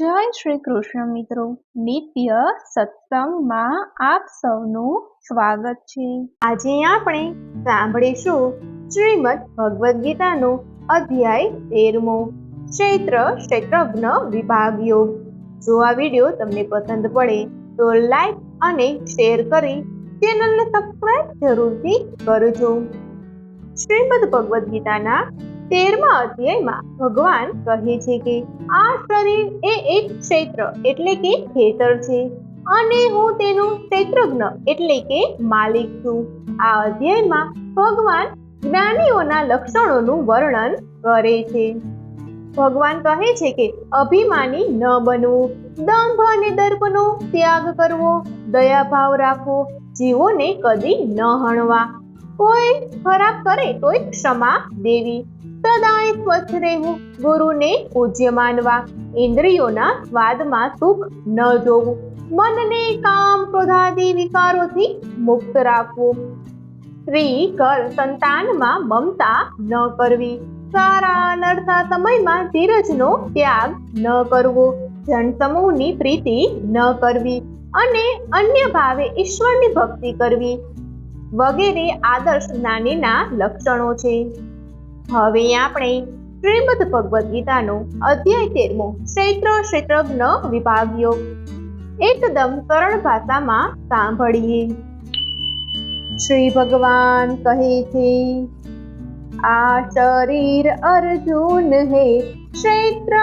જય શ્રી કૃષ્ણ મિત્રો, નિત્ય સત્સંગમાં આપ સૌનું સ્વાગત છે। આજે આપણે સાંભળીશું શ્રીમદ ભગવદ્ ગીતાનો અધ્યાય 13મો, ક્ષેત્રજ્ઞ વિભાગ યોગ। જો આ વિડીયો તમને પસંદ પડે તો લાઈક અને શેર કરી ચેનલને સબસ્ક્રાઇબ જરૂરથી કરજો। શ્રીમદ ભગવદ્ ગીતાના 13મા અધ્યાયમાં ભગવાન કહે છે કે આ શરીર એ એક ક્ષેત્ર એટલે કે ખેતર છે અને હું તેનું ક્ષેત્રજ્ઞ એટલે કે માલિક છું। આ અધ્યાયમાં ભગવાન જ્ઞાનીઓના લક્ષણોનું વર્ણન કરે છે। ભગવાન કહે છે કે અભિમાની ન બનવું, દંભ અને દર્પનો ત્યાગ કરવો, દયાભાવ રાખવો, જીવોને કદી ન હણવા, કોઈ ખરાબ કરે તોય ક્ષમા દેવી, સદાય સ્વચ્છ રહેવું, ગુરુને પૂજ્ય માનવા, ઇન્દ્રિયોના સ્વાદમાં સુખ ન જોવું, મનને કામ ક્રોધાદી વિકારોથી મુક્ત રાખવું, સ્ત્રી ઘર સંતાનમાં મમતા ન કરવી, સારા નરસા સમયમાં ધીરજનો ત્યાગ ન કરવો, જનસમૂહની પ્રીતિ ન કરવી અને અન્ય ભાવે ઈશ્વરની ભક્તિ કરવી વગેરે આદર્શ જ્ઞાનીના લક્ષણો છે। હવે આપણે શ્રીમદ ભગવદ્ ગીતાનો અધ્યાય 13મો, ક્ષેત્રજ્ઞ વિભાગ યોગ એકદમ સરળ ભાષામાં સાંભળીએ। શ્રી ભગવાન કહે છે, આ શરીર અર્જુન હે ક્ષેત્ર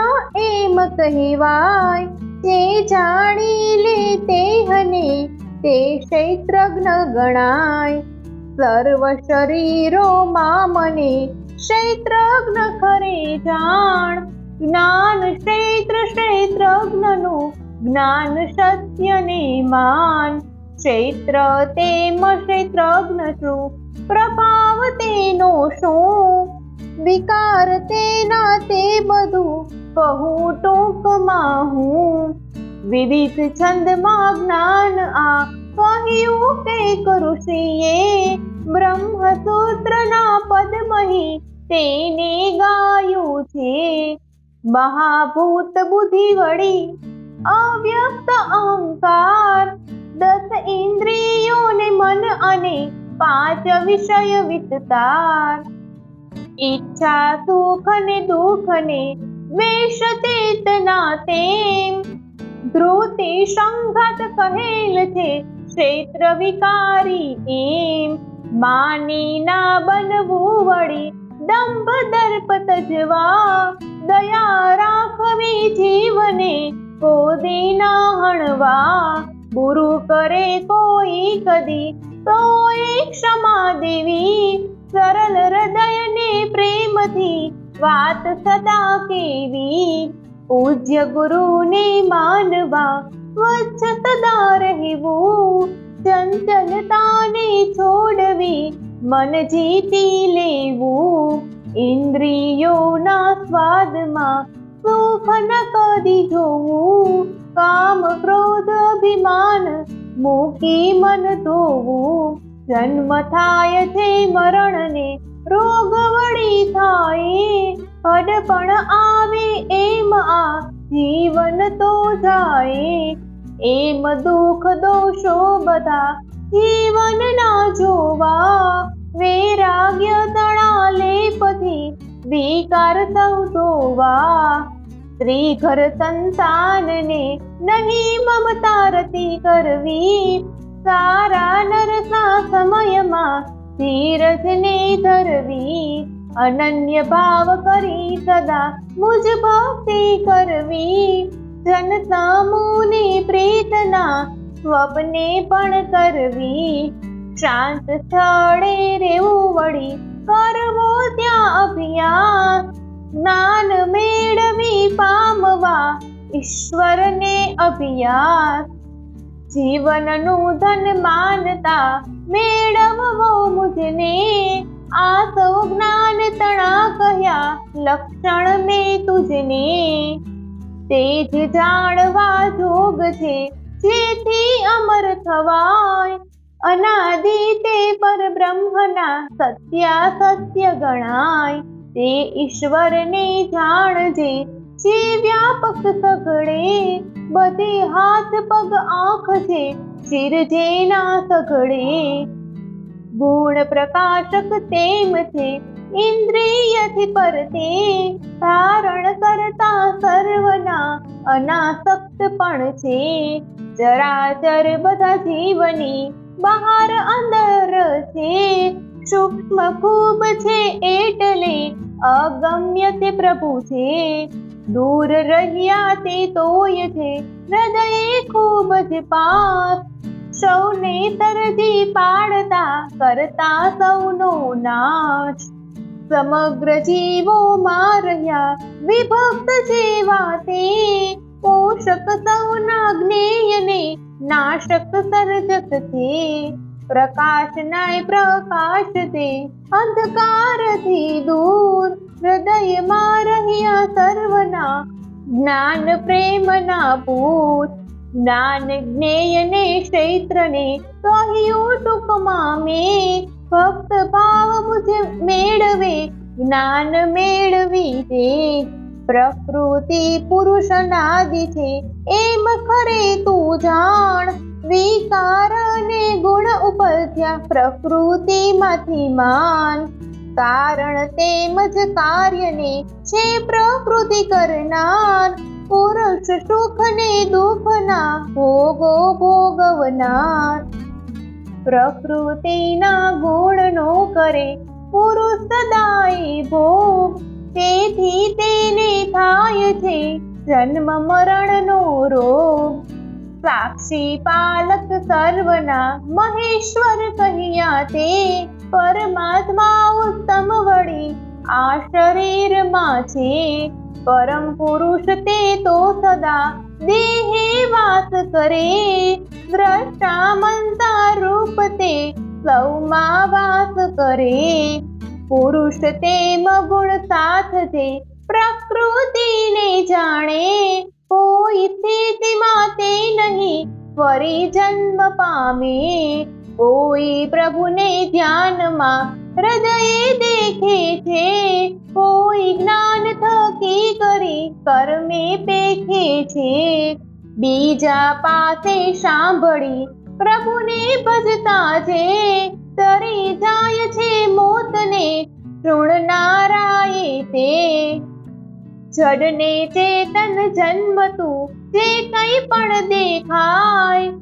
એમ કહેવાય, જે જાણી લે તે હને તે ક્ષેત્રજ્ઞ ગણાય। સર્વ શરીરોમાં મને ક્ષેત્રજ્ઞ ખરે જાણ, જ્ઞાન ક્ષેત્રજ્ઞનું જ્ઞાન સત્યને માન, ક્ષેત્ર તેમ ક્ષેત્રજ્ઞ છું, પ્રભાવ તેનો શું, વિકાર તેના તે બધું કહું ટૂંકમાં હું। વિવિધ છંદમાં જ્ઞાન આ કહ્યું કે ઋષિએ, બ્રહ્મસૂત્રના પદમહી તેને ગાયું છે। મહાભૂત બુદ્ધિ વળી અવ્યક્ત અહંકાર, 10 ઇન્દ્રિયોને મન અને 5 વિષય વિસ્તાર, ઈચ્છા સુખ ને દુઃખ ને દ્વેષ ચેતના તેમ, ધ્રુતિ સંઘાત કહેલ છે ક્ષેત્ર વિકારી એમ। માની ના બનવું વળી દંભ દર્પ તજવા, દયા રાખવી જીવને કોદી ના હણવા, બુરુ કરે કોઈ કદી તો ક્ષમા દેવી, સરળ હૃદયને પ્રેમથી વાત સદા કેવી, પૂજ્ય ગુરુને માનવા સ્વચ્છ સદા રહેવું, ચંચલતાને છોડવી મન જીતી લેવું, ઇન્દ્રિયોના સ્વાદમાં સુખ ન કદી જોવું, કામ ક્રોધ અભિમાન મૂકી મન ધોવું, જન્મ થાય છે મરણને રોગ વળી થાય, હડપણ આવે એમ આ જીવન તો જાય, એમ દુઃખ દોષો બધા જીવન ના જોવા, વૈરાગ્ય તણા લેપથી વિકાર સૌ ધોવા, સ્ત્રી ઘર સંતાનને નહીં મમતા રતિ કરવી, સારા નરસા સમયમાં ધીરજને ધરવી, અનન્ય ભાવ કરી સદા મુજ ભક્તિ કરવી, જન સમૂહને પ્રીતના સ્વપ્ને પણ કરવી, શાંત સ્થળે રહેવું વળી કરવો ત્યાં અભ્યાસ, જ્ઞાન મેળવી પામવા ઈશ્વરને અભ્યાસ, જીવનનું ધન માનતા મેળવવો મુજને, આ સૌ જ્ઞાન તણા કહ્યા લક્ષણ મેં તુજને, તે જ જાણવા જોગ છે જેથી અમર થવાય, અનાદિ તે પરબ્રહ્મના સત્ય ગણાય, તે ઈશ્વરને જાણજે છે વ્યાપક સઘળે, બધે હાથ પગ આંખ છે, શિર જેના સઘળે. ગુણ પ્રકાશક તેમ છે, ઇન્દ્રિયથી પરતે, ધારણ કરતા સર્વના અનાસક્ત પણ છે. ચરાચર બધા જીવની બહાર અંદર છે, સૂક્ષ્મ ખૂબ છે એટલે અગમ્ય તે પ્રભુ છે. દૂર રહ્યા તે તોય છે, હૃદયે ખૂબ જ પાસ, સૌને તરજી પાડતા કરતા સૌનો નાશ. સમગ્ર જીવોમાં રહ્યા વિભક્ત જેવા તે, પોષક સૌના જ્ઞેયને નાશક સર્જક છે. પ્રકાશ નાય પ્રકાશ તે અંધકારથી દૂર, હૃદયમાં રહ્યા સર્વના જ્ઞાન પ્રેમના પૂત. જ્ઞાન જ્ઞેયને ક્ષેત્રને કહ્યું ટૂંકમાં મેં, ભક્ત ભાવ મુજ મેળવે જ્ઞાન મેળવી તે. પ્રકૃતિ પુરુષનાદિ છે એમ ખરે તું જાણ, વિકાર અને ગુણ ઉપજ્યા પ્રકૃતિમાંથી માન. કારણ તેમજ કાર્યને છે પ્રકૃતિ કરનાર, પુરુષ સુખ ને દુઃખના ભોગો ભોગવનાર. પ્રકૃતિના ગુણનો કરે પુરુષ સદાય ભોગ, તેથી તેને થાય છે જન્મ મરણનો રોગ. સાક્ષી પાલક સર્વના મહેશ્વર કહ્યા તે, પરમાત્મા ઉત્તમ વળી આ શરીરમાં છે. પરમ પુરુષ તે તો સદા દેહે વાસ કરે, દ્રષ્ટા મંતા રૂપ તે સૌમાં વાસ કરે. પુરુષ તેમ ગુણ સાથ છે, પ્રકૃતિને જાણે, કોઈ સ્થિતિમાં તે નહીં ફરી જન્મ પામે. કોઈ પ્રભુને ધ્યાનમાં હૃદયે દેખે છે, કોઈ જ્ઞાન થકી કરી કર્મે પેખે છે. બીજા પાસે સાંભળી પ્રભુને ભજતા છે, તરી જાય છે મોતને તૃણનારાએ તે. જડને ચેતન જન્મતું જે કંઈ પણ દેખાય,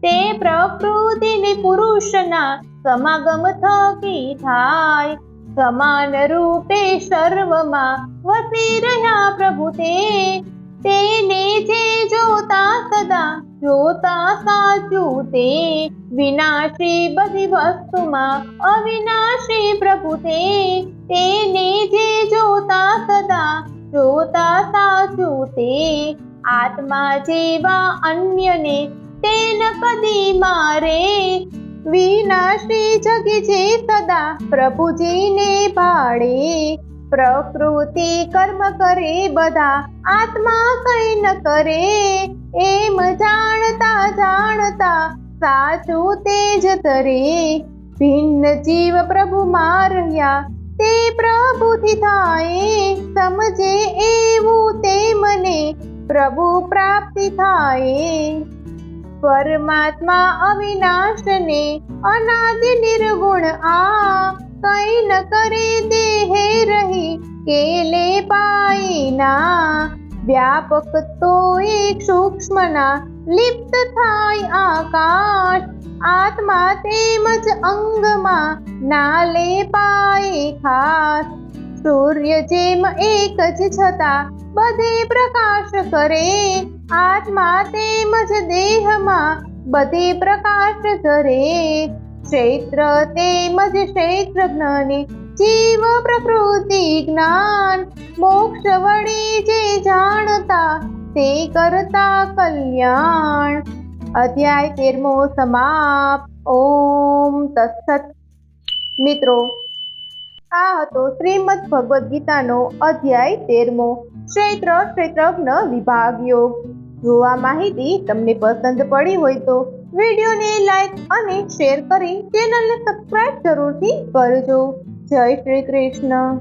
તે પ્રકૃતિને પુરુષના સમાગમ થકી થાય. સમાન રૂપે સર્વમાં વસી રહ્યા પ્રભુ તે, તેને જે જોતા સદા જોતા સાચું તે. વિનાશી બધી વસ્તુમાં અવિનાશી પ્રભુ તે, તેને જે જોતા સદા જોતા સાચું તે. આત્મા જેવા અન્યને તે ન કદી મારે, વિનાશી જગે છે સદા પ્રભુજીને ભાડે. પ્રકૃતિ કર્મ કરે બધા આત્મા કઈ ન કરે, એમ જાણતા જાણતા સાચું તેજ તરે. ભિન્ન જીવ પ્રભુમાં રહ્યા તે પ્રભુથી થાય, સમજે એવું તે મને પ્રભુ પ્રાપ્તિ થાય. પરમાત્મા અવિનાશને અનાદિ નિર્ગુણ આ, કઈ ન કરે દેહે રહી કેલે પાયના. વ્યાપક તો એક સૂક્ષ્મના લિપ્ત થાય આકાશ, આત્મા તેમજ અંગમાં નાલે પાય ખાસ. સૂર્ય જેમ એક જ છતાં બધે પ્રકાશ કરે, આત્મા તેમજ દેહમાં બધે પ્રકાશ ધરે. ક્ષેત્ર તેમજ ક્ષેત્રજ્ઞને જીવ પ્રકૃતિ જ્ઞાન, મોક્ષ વળી જે જાણતા તે કરતા કલ્યાણ. અધ્યાય 13મો સમાપ્ત. ઓમ તત્સત. મિત્રો, આ હતો શ્રીમદ ભગવદ્ ગીતાનો અધ્યાય 13મો, ક્ષેત્ર ક્ષેત્રજ્ઞ વિભાગ યોગ. જો આ માહિતી તમને પસંદ પડી હોય તો વિડીયોને લાઈક અને શેર કરી ચેનલને સબસ્ક્રાઇબ જરૂરથી કરજો. જય શ્રી કૃષ્ણ.